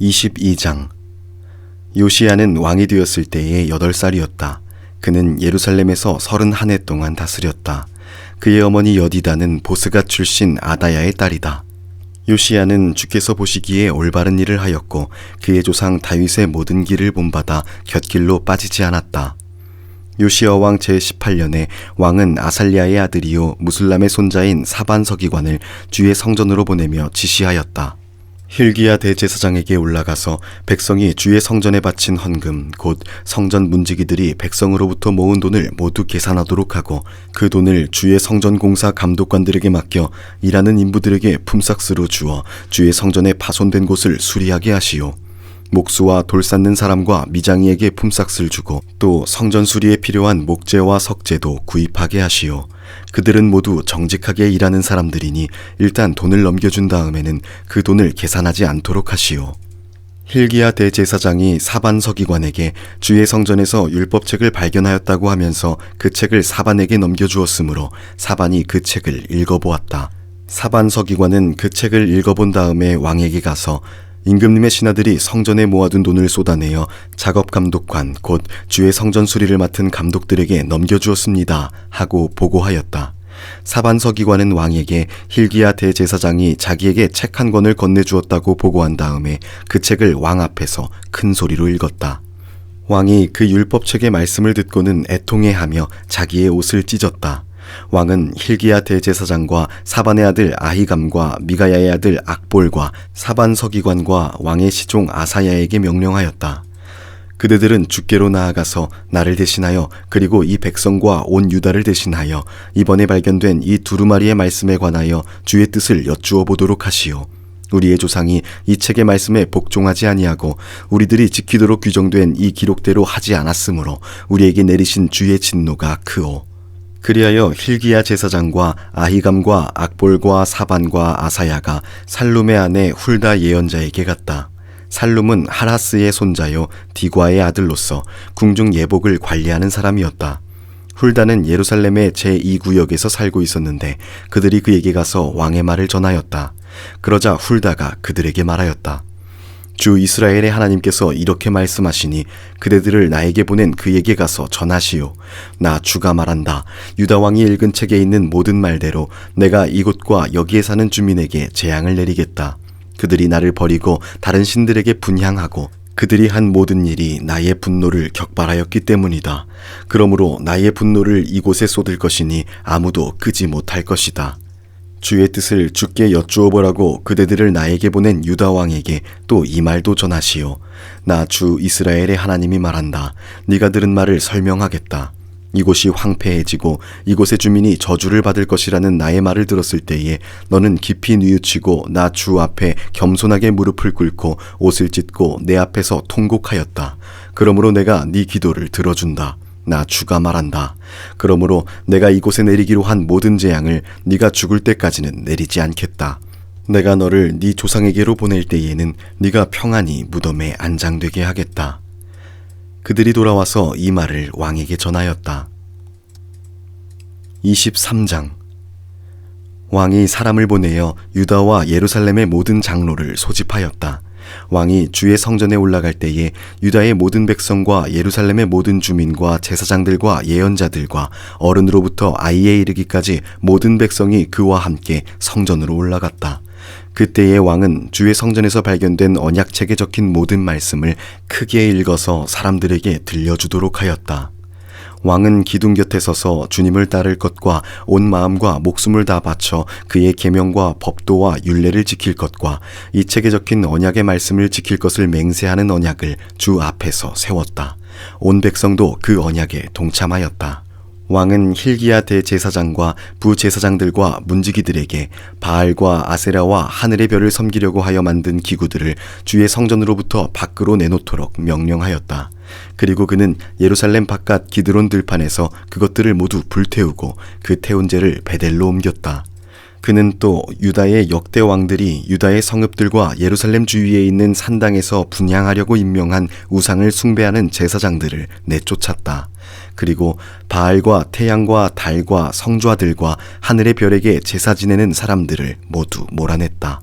22장. 요시야는 왕이 되었을 때에 8살이었다. 그는 예루살렘에서 31해 동안 다스렸다. 그의 어머니 여디다는 보스갓 출신 아다야의 딸이다. 요시야는 주께서 보시기에 올바른 일을 하였고 그의 조상 다윗의 모든 길을 본받아 곁길로 빠지지 않았다. 요시야 왕 제18년에 왕은 아살랴의 아들이요 무술람의 손자인 사반 서기관을 주의 성전으로 보내며 지시하였다. 힐기야 대제사장에게 올라가서 백성이 주의 성전에 바친 헌금 곧 성전 문지기들이 백성으로부터 모은 돈을 모두 계산하도록 하고 그 돈을 주의 성전 공사 감독관들에게 맡겨 일하는 인부들에게 품삯으로 주어 주의 성전에 파손된 곳을 수리하게 하시오. 목수와 돌 쌓는 사람과 미장이에게 품삯을 주고 또 성전 수리에 필요한 목재와 석재도 구입하게 하시오. 그들은 모두 정직하게 일하는 사람들이니 일단 돈을 넘겨준 다음에는 그 돈을 계산하지 않도록 하시오. 힐기야 대제사장이 사반 서기관에게 주의 성전에서 율법책을 발견하였다고 하면서 그 책을 사반에게 넘겨주었으므로 사반이 그 책을 읽어보았다. 사반 서기관은 그 책을 읽어본 다음에 왕에게 가서 임금님의 신하들이 성전에 모아둔 돈을 쏟아내어 작업감독관 곧 주의 성전 수리를 맡은 감독들에게 넘겨주었습니다 하고 보고하였다. 사반 서기관은 왕에게 힐기야 대제사장이 자기에게 책 한 권을 건네주었다고 보고한 다음에 그 책을 왕 앞에서 큰 소리로 읽었다. 왕이 그 율법책의 말씀을 듣고는 애통해하며 자기의 옷을 찢었다. 왕은 힐기야 대제사장과 사반의 아들 아히감과 미가야의 아들 악볼과 사반 서기관과 왕의 시종 아사야에게 명령하였다. 그대들은 주께로 나아가서 나를 대신하여 그리고 이 백성과 온 유다를 대신하여 이번에 발견된 이 두루마리의 말씀에 관하여 주의 뜻을 여쭈어 보도록 하시오. 우리의 조상이 이 책의 말씀에 복종하지 아니하고 우리들이 지키도록 규정된 이 기록대로 하지 않았으므로 우리에게 내리신 주의 진노가 크오. 그리하여 힐기야 제사장과 아히감과 악볼과 사반과 아사야가 살룸의 아내 훌다 예언자에게 갔다. 살룸은 하라스의 손자요 디과의 아들로서 궁중 예복을 관리하는 사람이었다. 훌다는 예루살렘의 제2구역에서 살고 있었는데 그들이 그에게 가서 왕의 말을 전하였다. 그러자 훌다가 그들에게 말하였다. 주 이스라엘의 하나님께서 이렇게 말씀하시니 그대들을 나에게 보낸 그에게 가서 전하시오. 나 주가 말한다. 유다 왕이 읽은 책에 있는 모든 말대로 내가 이곳과 여기에 사는 주민에게 재앙을 내리겠다. 그들이 나를 버리고 다른 신들에게 분향하고 그들이 한 모든 일이 나의 분노를 격발하였기 때문이다. 그러므로 나의 분노를 이곳에 쏟을 것이니 아무도 끄지 못할 것이다. 주의 뜻을 주께 여쭈어 보라고 그대들을 나에게 보낸 유다 왕에게 또 이 말도 전하시오. 나 주 이스라엘의 하나님이 말한다. 네가 들은 말을 설명하겠다. 이곳이 황폐해지고 이곳의 주민이 저주를 받을 것이라는 나의 말을 들었을 때에 너는 깊이 뉘우치고 나 주 앞에 겸손하게 무릎을 꿇고 옷을 찢고 내 앞에서 통곡하였다. 그러므로 내가 네 기도를 들어준다. 나 주가 말한다. 그러므로 내가 이곳에 내리기로 한 모든 재앙을 네가 죽을 때까지는 내리지 않겠다. 내가 너를 네 조상에게로 보낼 때에는 네가 평안히 무덤에 안장되게 하겠다. 그들이 돌아와서 이 말을 왕에게 전하였다. 23장. 왕이 사람을 보내어 유다와 예루살렘의 모든 장로를 소집하였다. 왕이 주의 성전에 올라갈 때에 유다의 모든 백성과 예루살렘의 모든 주민과 제사장들과 예언자들과 어른으로부터 아이에 이르기까지 모든 백성이 그와 함께 성전으로 올라갔다. 그때의 왕은 주의 성전에서 발견된 언약책에 적힌 모든 말씀을 크게 읽어서 사람들에게 들려주도록 하였다. 왕은 기둥 곁에 서서 주님을 따를 것과 온 마음과 목숨을 다 바쳐 그의 계명과 법도와 율례를 지킬 것과 이 책에 적힌 언약의 말씀을 지킬 것을 맹세하는 언약을 주 앞에서 세웠다. 온 백성도 그 언약에 동참하였다. 왕은 힐기야 대제사장과 부제사장들과 문지기들에게 바알과 아세라와 하늘의 별을 섬기려고 하여 만든 기구들을 주의 성전으로부터 밖으로 내놓도록 명령하였다. 그리고 그는 예루살렘 바깥 기드론 들판에서 그것들을 모두 불태우고 그 태운 재를 베델로 옮겼다. 그는 또 유다의 역대 왕들이 유다의 성읍들과 예루살렘 주위에 있는 산당에서 분향하려고 임명한 우상을 숭배하는 제사장들을 내쫓았다. 그리고 바알과 태양과 달과 성좌들과 하늘의 별에게 제사 지내는 사람들을 모두 몰아냈다.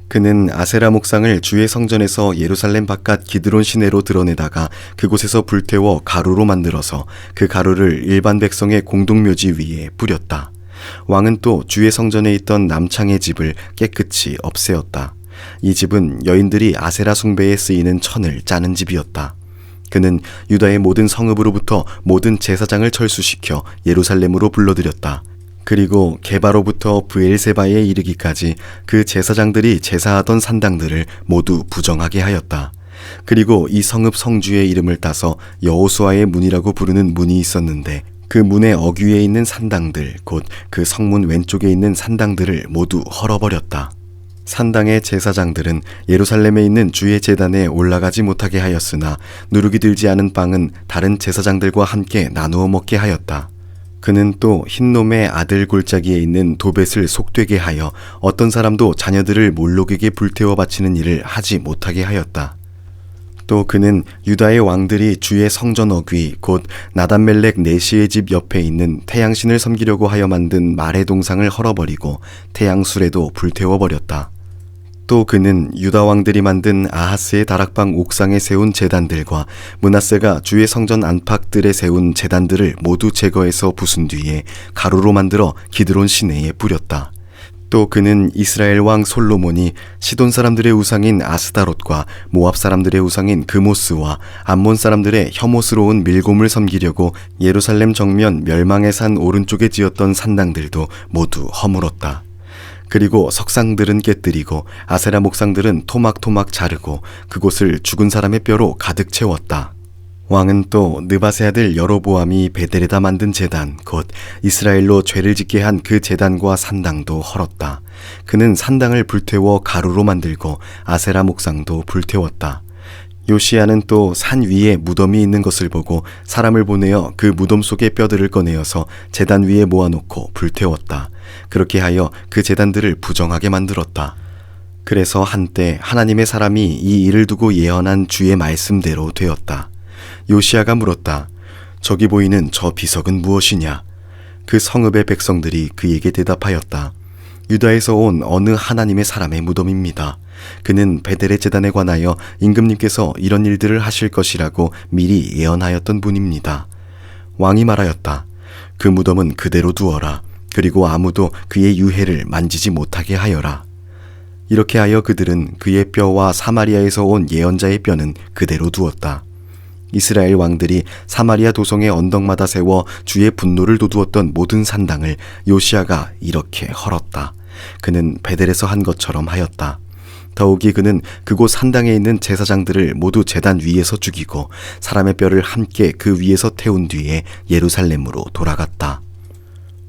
그는 아세라 목상을 주의 성전에서 예루살렘 바깥 기드론 시내로 드러내다가 그곳에서 불태워 가루로 만들어서 그 가루를 일반 백성의 공동묘지 위에 뿌렸다. 왕은 또 주의 성전에 있던 남창의 집을 깨끗이 없애었다. 이 집은 여인들이 아세라 숭배에 쓰이는 천을 짜는 집이었다. 그는 유다의 모든 성읍으로부터 모든 제사장을 철수시켜 예루살렘으로 불러들였다. 그리고 게바로부터 브엘세바에 이르기까지 그 제사장들이 제사하던 산당들을 모두 부정하게 하였다. 그리고 이 성읍 성주의 이름을 따서 여호수아의 문이라고 부르는 문이 있었는데 그 문의 어귀에 있는 산당들, 곧 그 성문 왼쪽에 있는 산당들을 모두 헐어버렸다. 산당의 제사장들은 예루살렘에 있는 주의 제단에 올라가지 못하게 하였으나 누룩이 들지 않은 빵은 다른 제사장들과 함께 나누어 먹게 하였다. 그는 또 흰놈의 아들 골짜기에 있는 도벳을 속되게 하여 어떤 사람도 자녀들을 몰록에게 불태워 바치는 일을 하지 못하게 하였다. 또 그는 유다의 왕들이 주의 성전 어귀 곧 나단멜렉 네시의 집 옆에 있는 태양신을 섬기려고 하여 만든 말의 동상을 헐어버리고 태양술에도 불태워버렸다. 또 그는 유다 왕들이 만든 아하스의 다락방 옥상에 세운 제단들과 므낫세가 주의 성전 안팎들에 세운 제단들을 모두 제거해서 부순 뒤에 가루로 만들어 기드론 시내에 뿌렸다. 또 그는 이스라엘 왕 솔로몬이 시돈 사람들의 우상인 아스다롯과 모압 사람들의 우상인 그모스와 암몬 사람들의 혐오스러운 밀곰을 섬기려고 예루살렘 정면 멸망의 산 오른쪽에 지었던 산당들도 모두 허물었다. 그리고 석상들은 깨뜨리고 아세라 목상들은 토막토막 자르고 그곳을 죽은 사람의 뼈로 가득 채웠다. 왕은 또 느바세 아들 여로보암이 베델에다 만든 제단 곧 이스라엘로 죄를 짓게 한 그 제단과 산당도 헐었다. 그는 산당을 불태워 가루로 만들고 아세라 목상도 불태웠다. 요시야는 또 산 위에 무덤이 있는 것을 보고 사람을 보내어 그 무덤 속의 뼈들을 꺼내어서 제단 위에 모아놓고 불태웠다. 그렇게 하여 그 제단들을 부정하게 만들었다. 그래서 한때 하나님의 사람이 이 일을 두고 예언한 주의 말씀대로 되었다. 요시야가 물었다. 저기 보이는 저 비석은 무엇이냐? 그 성읍의 백성들이 그에게 대답하였다. 유다에서 온 어느 하나님의 사람의 무덤입니다. 그는 베델의 제단에 관하여 임금님께서 이런 일들을 하실 것이라고 미리 예언하였던 분입니다. 왕이 말하였다. 그 무덤은 그대로 두어라. 그리고 아무도 그의 유해를 만지지 못하게 하여라. 이렇게 하여 그들은 그의 뼈와 사마리아에서 온 예언자의 뼈는 그대로 두었다. 이스라엘 왕들이 사마리아 도성의 언덕마다 세워 주의 분노를 돋우었던 모든 산당을 요시야가 이렇게 헐었다. 그는 베델에서 한 것처럼 하였다. 더욱이 그는 그곳 산당에 있는 제사장들을 모두 제단 위에서 죽이고 사람의 뼈를 함께 그 위에서 태운 뒤에 예루살렘으로 돌아갔다.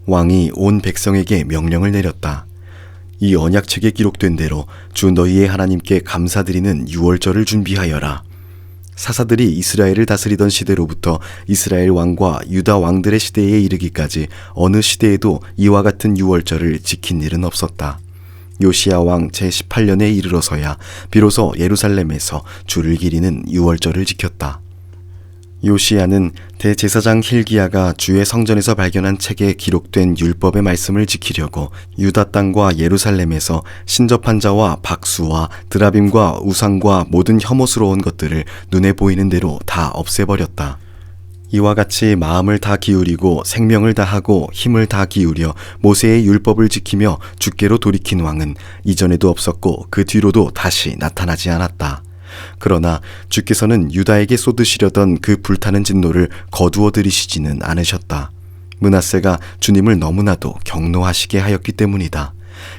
왕이 온 백성에게 명령을 내렸다. 이 언약책에 기록된 대로 주 너희의 하나님께 감사드리는 유월절을 준비하여라. 사사들이 이스라엘을 다스리던 시대로부터 이스라엘 왕과 유다 왕들의 시대에 이르기까지 어느 시대에도 이와 같은 유월절을 지킨 일은 없었다. 요시야 왕 제18년에 이르러서야 비로소 예루살렘에서 주를 기리는 유월절을 지켰다. 요시야는 대제사장 힐기야가 주의 성전에서 발견한 책에 기록된 율법의 말씀을 지키려고 유다 땅과 예루살렘에서 신접한 자와 박수와 드라빔과 우상과 모든 혐오스러운 것들을 눈에 보이는 대로 다 없애버렸다. 이와 같이 마음을 다 기울이고 생명을 다하고 힘을 다 기울여 모세의 율법을 지키며 주께로 돌이킨 왕은 이전에도 없었고 그 뒤로도 다시 나타나지 않았다. 그러나 주께서는 유다에게 쏟으시려던 그 불타는 진노를 거두어 들이시지는 않으셨다. 므낫세가 주님을 너무나도 경노하시게 하였기 때문이다.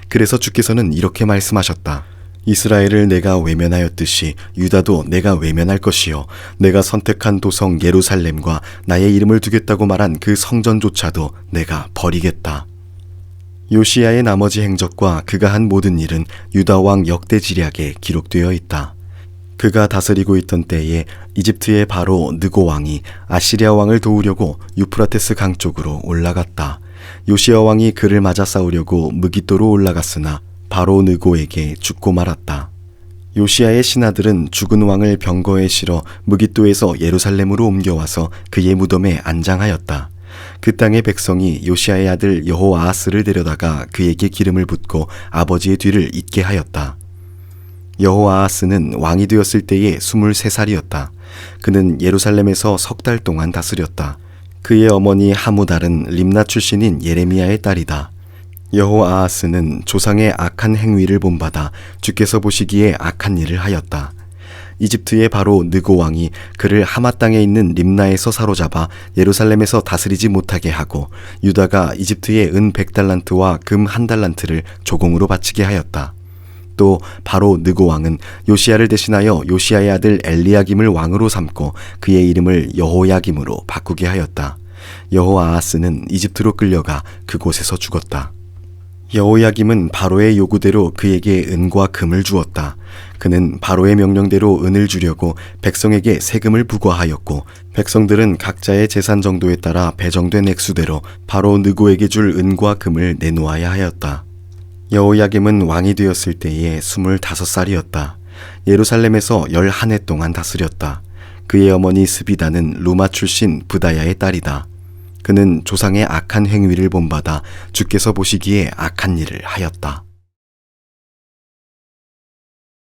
그래서 주께서는 이렇게 말씀하셨다. 이스라엘을 내가 외면하였듯이 유다도 내가 외면할 것이요 내가 선택한 도성 예루살렘과 나의 이름을 두겠다고 말한 그 성전조차도 내가 버리겠다. 요시야의 나머지 행적과 그가 한 모든 일은 유다 왕 역대지략에 기록되어 있다. 그가 다스리고 있던 때에 이집트의 바로 느고 왕이 아시리아 왕을 도우려고 유프라테스 강 쪽으로 올라갔다. 요시야 왕이 그를 맞아 싸우려고 무깃도로 올라갔으나 바로 느고에게 죽고 말았다. 요시야의 신하들은 죽은 왕을 병거에 실어 무깃도에서 예루살렘으로 옮겨와서 그의 무덤에 안장하였다. 그 땅의 백성이 요시야의 아들 여호아하스를 데려다가 그에게 기름을 붓고 아버지의 뒤를 잇게 하였다. 여호아하스는 왕이 되었을 때에 23살이었다. 그는 예루살렘에서 석 달 동안 다스렸다. 그의 어머니 하무달은 림나 출신인 예레미야의 딸이다. 여호아하스는 조상의 악한 행위를 본받아 주께서 보시기에 악한 일을 하였다. 이집트의 바로 느고 왕이 그를 하맛 땅에 있는 림나에서 사로잡아 예루살렘에서 다스리지 못하게 하고 유다가 이집트의 은 100달란트와 금 1달란트를 조공으로 바치게 하였다. 또 바로 느고 왕은 요시야를 대신하여 요시야의 아들 엘리야김을 왕으로 삼고 그의 이름을 여호야김으로 바꾸게 하였다. 여호아하스는 이집트로 끌려가 그곳에서 죽었다. 여호야김은 바로의 요구대로 그에게 은과 금을 주었다. 그는 바로의 명령대로 은을 주려고 백성에게 세금을 부과하였고 백성들은 각자의 재산 정도에 따라 배정된 액수대로 바로 느고에게 줄 은과 금을 내놓아야 하였다. 여호야김은 왕이 되었을 때에 25살이었다. 예루살렘에서 11해 동안 다스렸다. 그의 어머니 스비다는 루마 출신 부다야의 딸이다. 그는 조상의 악한 행위를 본받아 주께서 보시기에 악한 일을 하였다.